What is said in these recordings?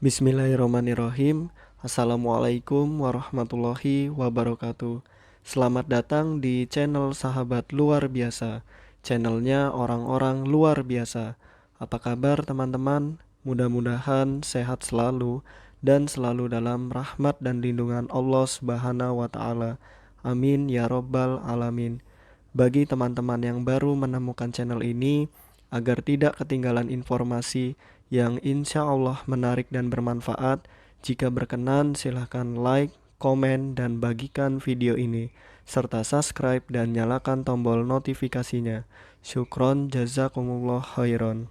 Bismillahirrahmanirrahim. Assalamualaikum warahmatullahi wabarakatuh. Selamat datang di channel Sahabat Luar Biasa. Channelnya orang-orang luar biasa. Apa kabar teman-teman? Mudah-mudahan sehat selalu dan selalu dalam rahmat dan lindungan Allah Subhanahu wa taala. Amin ya robbal alamin. Bagi teman-teman yang baru menemukan channel ini, agar tidak ketinggalan informasi yang insya Allah menarik dan bermanfaat, jika berkenan silahkan like, komen, dan bagikan video ini, serta subscribe dan nyalakan tombol notifikasinya. Syukron jazakumullah khairan.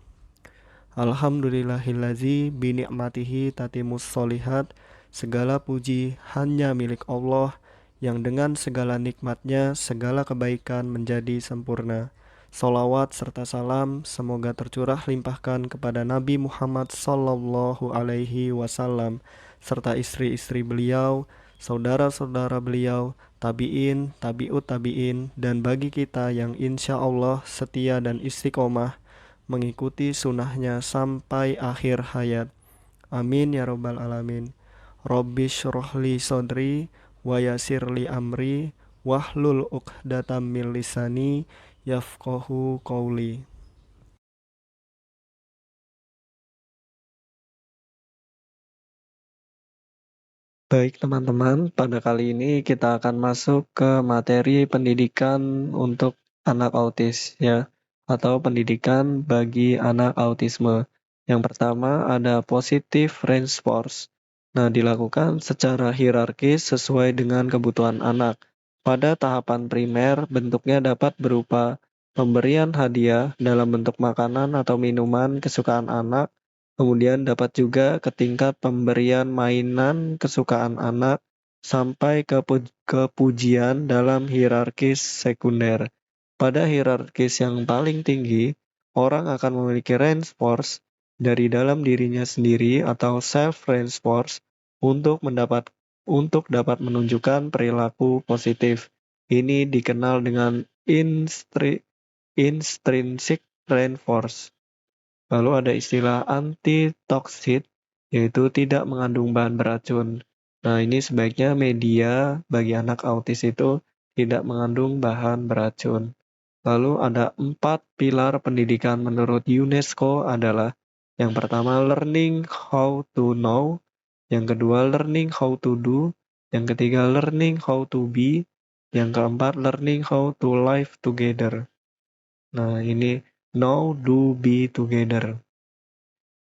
Alhamdulillahillazi bini'matihi tatimus solihat. Segala puji hanya milik Allah, yang dengan segala nikmatnya segala kebaikan menjadi sempurna. Salawat serta salam semoga tercurah limpahkan kepada Nabi Muhammad sallallahu alaihi wasallam serta istri-istri beliau, saudara-saudara beliau, tabi'in, tabi'ut tabi'in, dan bagi kita yang insya Allah setia dan istiqomah mengikuti sunnahnya sampai akhir hayat. Amin ya robbal alamin. Rabbi syrohli sodri wa yasirli amri wahlul uqdatam min lisani yafqahu qawli. Baik teman-teman, pada kali ini kita akan masuk ke materi pendidikan untuk anak autis ya, atau pendidikan bagi anak autisme. Yang pertama ada positive response. Nah, dilakukan secara hierarkis sesuai dengan kebutuhan anak. Pada tahapan primer, bentuknya dapat berupa pemberian hadiah dalam bentuk makanan atau minuman kesukaan anak. Kemudian dapat juga ke tingkat pemberian mainan kesukaan anak sampai ke pujian dalam hierarkis sekunder. Pada hierarkis yang paling tinggi, orang akan memiliki range force dari dalam dirinya sendiri atau self range force untuk dapat menunjukkan perilaku positif. Ini dikenal dengan intrinsic range force. Lalu ada istilah anti-toksid, yaitu tidak mengandung bahan beracun. Nah, ini sebaiknya media bagi anak autis itu tidak mengandung bahan beracun. Lalu ada 4 pilar pendidikan menurut UNESCO adalah yang pertama learning how to know, yang kedua learning how to do, yang ketiga learning how to be, yang keempat learning how to live together. Nah, ini know, do, be together.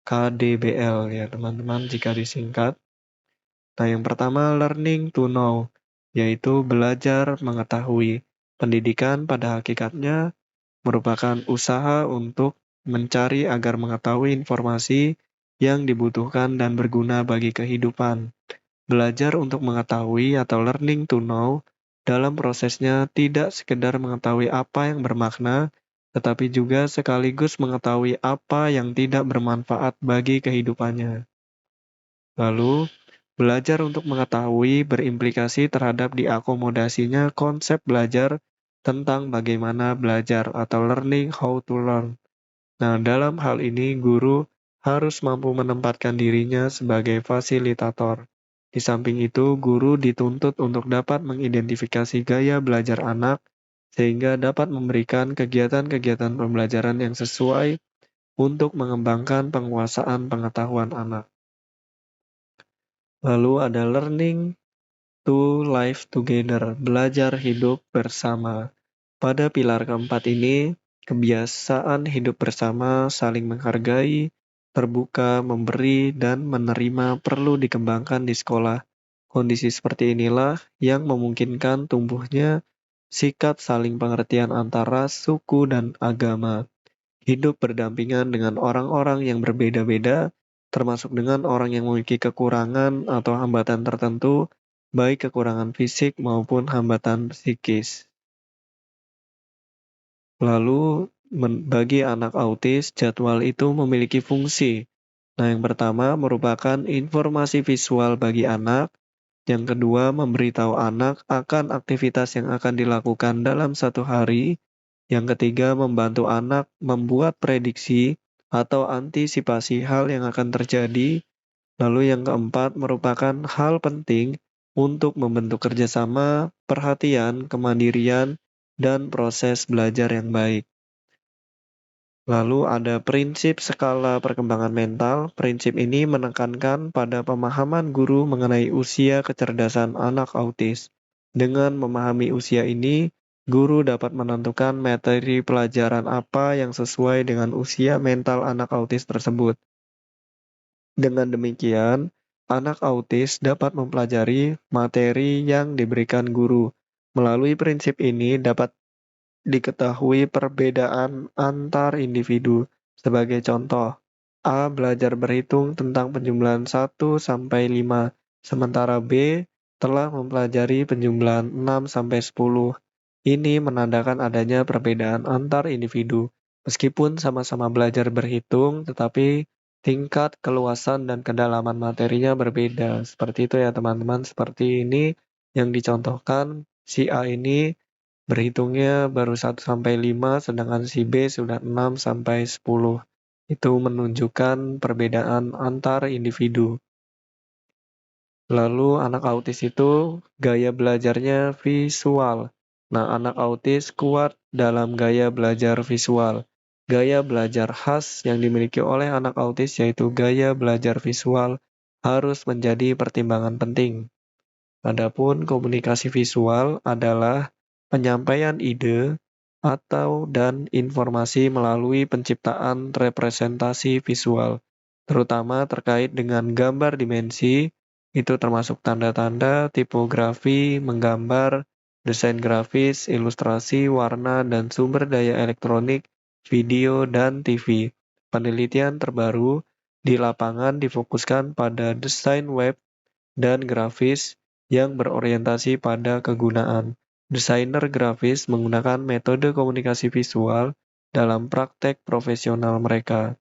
KDBL ya teman-teman jika disingkat. Nah, yang pertama learning to know, yaitu belajar mengetahui. Pendidikan pada hakikatnya merupakan usaha untuk mencari agar mengetahui informasi yang dibutuhkan dan berguna bagi kehidupan. Belajar untuk mengetahui atau learning to know dalam prosesnya tidak sekedar mengetahui apa yang bermakna, tetapi juga sekaligus mengetahui apa yang tidak bermanfaat bagi kehidupannya. Lalu, belajar untuk mengetahui berimplikasi terhadap diakomodasinya konsep belajar tentang bagaimana belajar atau learning how to learn. Nah, dalam hal ini guru harus mampu menempatkan dirinya sebagai fasilitator. Di samping itu, guru dituntut untuk dapat mengidentifikasi gaya belajar anak sehingga dapat memberikan kegiatan-kegiatan pembelajaran yang sesuai untuk mengembangkan penguasaan pengetahuan anak. Lalu ada learning to live together, belajar hidup bersama. Pada pilar keempat ini, kebiasaan hidup bersama, saling menghargai, terbuka, memberi, dan menerima perlu dikembangkan di sekolah. Kondisi seperti inilah yang memungkinkan tumbuhnya sikap saling pengertian antara suku dan agama. Hidup berdampingan dengan orang-orang yang berbeda-beda, termasuk dengan orang yang memiliki kekurangan atau hambatan tertentu, baik kekurangan fisik maupun hambatan psikis. Lalu, bagi anak autis, jadwal itu memiliki fungsi. Nah, yang pertama merupakan informasi visual bagi anak. Yang kedua, memberitahu anak akan aktivitas yang akan dilakukan dalam satu hari. Yang ketiga, membantu anak membuat prediksi atau antisipasi hal yang akan terjadi. Lalu yang keempat merupakan hal penting untuk membentuk kerjasama, perhatian, kemandirian, dan proses belajar yang baik. Lalu ada prinsip skala perkembangan mental. Prinsip ini menekankan pada pemahaman guru mengenai usia kecerdasan anak autis. Dengan memahami usia ini, guru dapat menentukan materi pelajaran apa yang sesuai dengan usia mental anak autis tersebut. Dengan demikian, anak autis dapat mempelajari materi yang diberikan guru. Melalui prinsip ini dapat diketahui perbedaan antar individu. Sebagai contoh, A belajar berhitung tentang penjumlahan 1 sampai 5, sementara B telah mempelajari penjumlahan 6 sampai 10. Ini menandakan adanya perbedaan antar individu. Meskipun sama-sama belajar berhitung, tetapi tingkat keluasan dan kedalaman materinya berbeda. Seperti itu ya teman-teman, seperti ini yang dicontohkan, si A ini berhitungnya baru 1 sampai 5, sedangkan si B sudah 6 sampai 10. Itu menunjukkan perbedaan antar individu. Lalu anak autis itu gaya belajarnya visual. Nah, anak autis kuat dalam gaya belajar visual. Gaya belajar khas yang dimiliki oleh anak autis yaitu gaya belajar visual harus menjadi pertimbangan penting. Adapun komunikasi visual adalah penyampaian ide atau dan informasi melalui penciptaan representasi visual, terutama terkait dengan gambar dimensi, itu termasuk tanda-tanda, tipografi, menggambar, desain grafis, ilustrasi, warna, dan sumber daya elektronik, video, dan TV. Penelitian terbaru di lapangan difokuskan pada desain web dan grafis yang berorientasi pada kegunaan. Desainer grafis menggunakan metode komunikasi visual dalam praktek profesional mereka.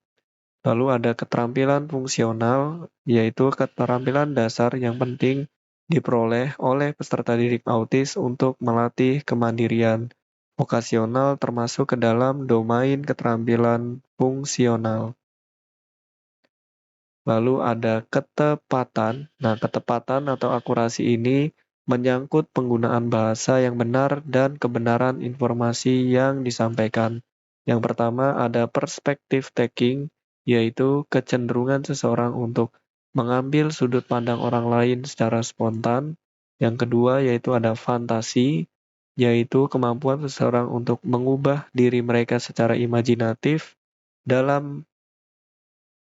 Lalu ada keterampilan fungsional, yaitu keterampilan dasar yang penting diperoleh oleh peserta didik autis untuk melatih kemandirian vokasional termasuk ke dalam domain keterampilan fungsional. Lalu ada ketepatan. Nah, ketepatan atau akurasi ini menyangkut penggunaan bahasa yang benar dan kebenaran informasi yang disampaikan. Yang pertama ada perspective taking, yaitu kecenderungan seseorang untuk mengambil sudut pandang orang lain secara spontan. Yang kedua yaitu ada fantasi, yaitu kemampuan seseorang untuk mengubah diri mereka secara imajinatif dalam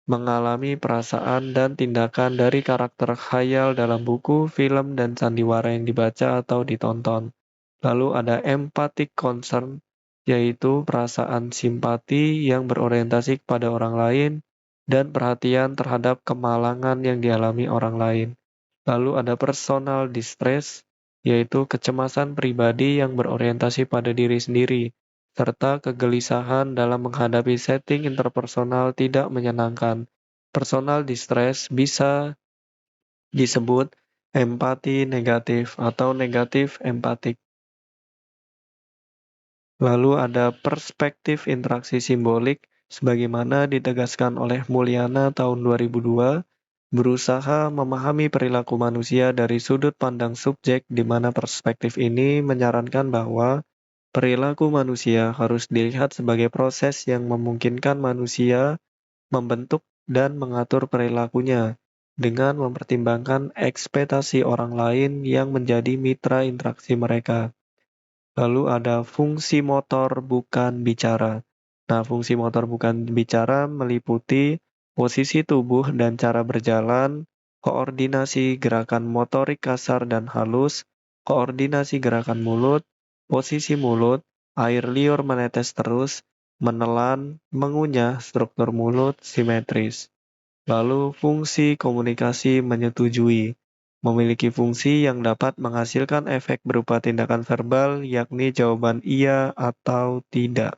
mengalami perasaan dan tindakan dari karakter khayal dalam buku, film, dan sandiwara yang dibaca atau ditonton. Lalu ada empathic concern, yaitu perasaan simpati yang berorientasi kepada orang lain dan perhatian terhadap kemalangan yang dialami orang lain. Lalu ada personal distress, yaitu kecemasan pribadi yang berorientasi pada diri sendiri, serta kegelisahan dalam menghadapi setting interpersonal tidak menyenangkan. Personal distress bisa disebut empati negatif atau negatif empatik. Lalu ada perspektif interaksi simbolik, sebagaimana ditegaskan oleh Mulyana tahun 2002, berusaha memahami perilaku manusia dari sudut pandang subjek, di mana perspektif ini menyarankan bahwa perilaku manusia harus dilihat sebagai proses yang memungkinkan manusia membentuk dan mengatur perilakunya dengan mempertimbangkan ekspektasi orang lain yang menjadi mitra interaksi mereka. Lalu ada fungsi motor bukan bicara. Nah, fungsi motor bukan bicara meliputi posisi tubuh dan cara berjalan, koordinasi gerakan motorik kasar dan halus, koordinasi gerakan mulut, posisi mulut, air liur menetes terus, menelan, mengunyah, struktur mulut, simetris. Lalu fungsi komunikasi menyetujui. Memiliki fungsi yang dapat menghasilkan efek berupa tindakan verbal, yakni jawaban iya atau tidak.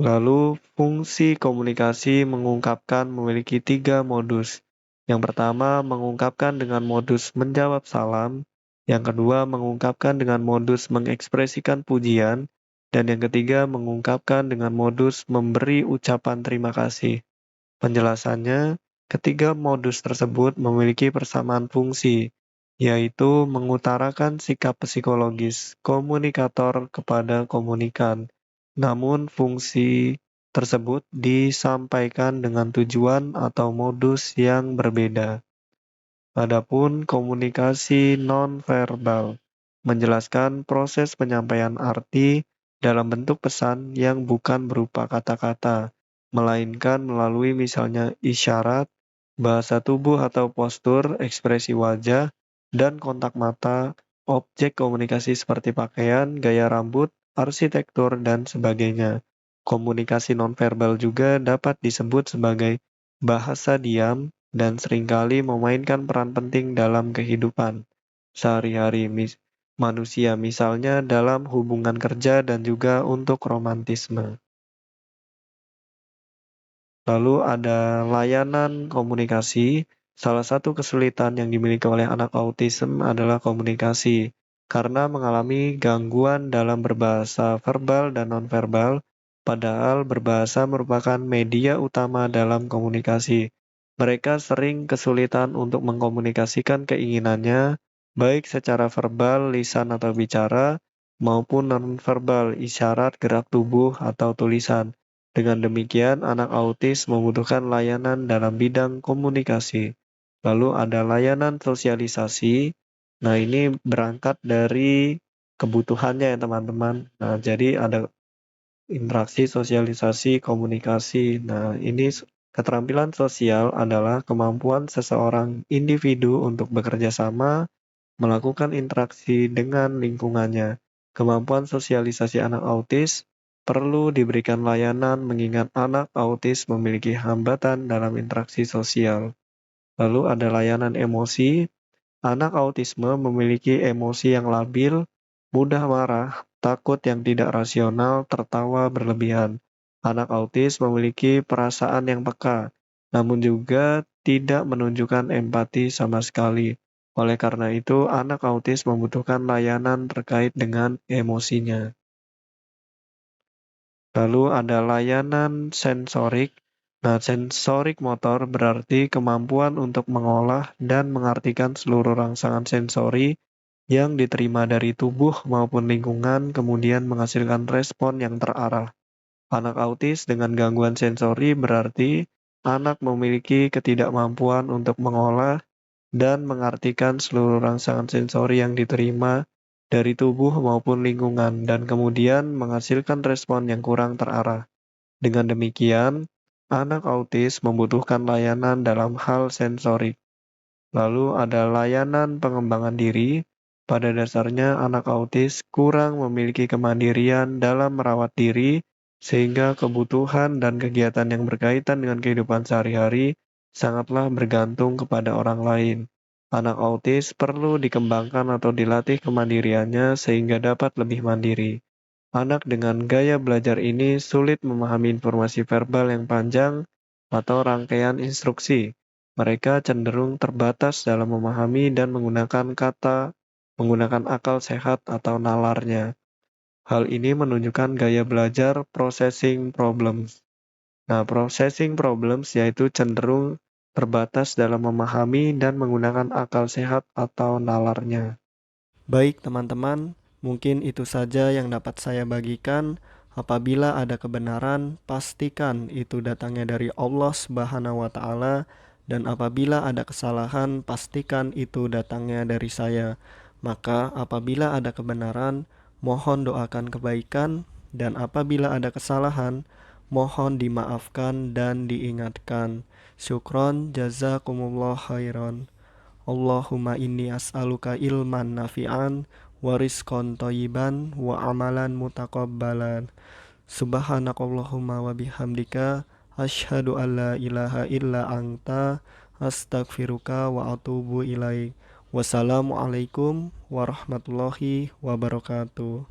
Lalu, fungsi komunikasi mengungkapkan memiliki 3 modus. Yang pertama, mengungkapkan dengan modus menjawab salam. Yang kedua, mengungkapkan dengan modus mengekspresikan pujian. Dan yang ketiga, mengungkapkan dengan modus memberi ucapan terima kasih. Penjelasannya, ketiga modus tersebut memiliki persamaan fungsi, yaitu mengutarakan sikap psikologis komunikator kepada komunikan. Namun, fungsi tersebut disampaikan dengan tujuan atau modus yang berbeda. Adapun komunikasi nonverbal menjelaskan proses penyampaian arti dalam bentuk pesan yang bukan berupa kata-kata, melainkan melalui misalnya isyarat, bahasa tubuh atau postur, ekspresi wajah, dan kontak mata, objek komunikasi seperti pakaian, gaya rambut, arsitektur, dan sebagainya. Komunikasi nonverbal juga dapat disebut sebagai bahasa diam dan seringkali memainkan peran penting dalam kehidupan sehari-hari manusia, misalnya dalam hubungan kerja dan juga untuk romantisme. Lalu ada layanan komunikasi. Salah satu kesulitan yang dimiliki oleh anak autism adalah komunikasi, karena mengalami gangguan dalam berbahasa verbal dan nonverbal, padahal berbahasa merupakan media utama dalam komunikasi. Mereka sering kesulitan untuk mengkomunikasikan keinginannya, baik secara verbal, lisan atau bicara, maupun nonverbal, isyarat, gerak tubuh, atau tulisan. Dengan demikian, anak autis membutuhkan layanan dalam bidang komunikasi. Lalu ada layanan sosialisasi. Nah, ini berangkat dari kebutuhannya ya teman-teman. Nah, jadi ada interaksi, sosialisasi, komunikasi. Nah, ini keterampilan sosial adalah kemampuan seseorang individu untuk bekerja sama, melakukan interaksi dengan lingkungannya. Kemampuan sosialisasi anak autis perlu diberikan layanan mengingat anak autis memiliki hambatan dalam interaksi sosial. Lalu ada layanan emosi. Anak autisme memiliki emosi yang labil, mudah marah, takut yang tidak rasional, tertawa berlebihan. Anak autis memiliki perasaan yang peka, namun juga tidak menunjukkan empati sama sekali. Oleh karena itu, anak autis membutuhkan layanan terkait dengan emosinya. Lalu ada layanan sensorik. Nah, sensorik motor berarti kemampuan untuk mengolah dan mengartikan seluruh rangsangan sensori yang diterima dari tubuh maupun lingkungan, kemudian menghasilkan respon yang terarah. Anak autis dengan gangguan sensori berarti anak memiliki ketidakmampuan untuk mengolah dan mengartikan seluruh rangsangan sensori yang diterima dari tubuh maupun lingkungan, dan kemudian menghasilkan respon yang kurang terarah. Dengan demikian, anak autis membutuhkan layanan dalam hal sensorik. Lalu ada layanan pengembangan diri. Pada dasarnya, anak autis kurang memiliki kemandirian dalam merawat diri, sehingga kebutuhan dan kegiatan yang berkaitan dengan kehidupan sehari-hari sangatlah bergantung kepada orang lain. Anak autis perlu dikembangkan atau dilatih kemandiriannya sehingga dapat lebih mandiri. Anak dengan gaya belajar ini sulit memahami informasi verbal yang panjang atau rangkaian instruksi. Mereka cenderung terbatas dalam memahami dan menggunakan akal sehat atau nalarnya. Hal ini menunjukkan gaya belajar processing problems. Nah, processing problems yaitu cenderung terbatas dalam memahami dan menggunakan akal sehat atau nalarnya. Baik teman-teman, mungkin itu saja yang dapat saya bagikan. Apabila ada kebenaran, pastikan itu datangnya dari Allah Subhanahu wa taala, dan apabila ada kesalahan, pastikan itu datangnya dari saya. Maka apabila ada kebenaran, mohon doakan kebaikan, dan apabila ada kesalahan, mohon dimaafkan dan diingatkan. Syukron jazakumullah khairan. Allahumma inni as'aluka ilman nafi'an wa rizqan thayyiban wa amalan mutaqabbalan. Subhanakallahumma wa bihamdika asyhadu an la ilaha illa anta astaghfiruka wa atubu ilaik. Wassalamualaikum warahmatullahi wabarakatuh.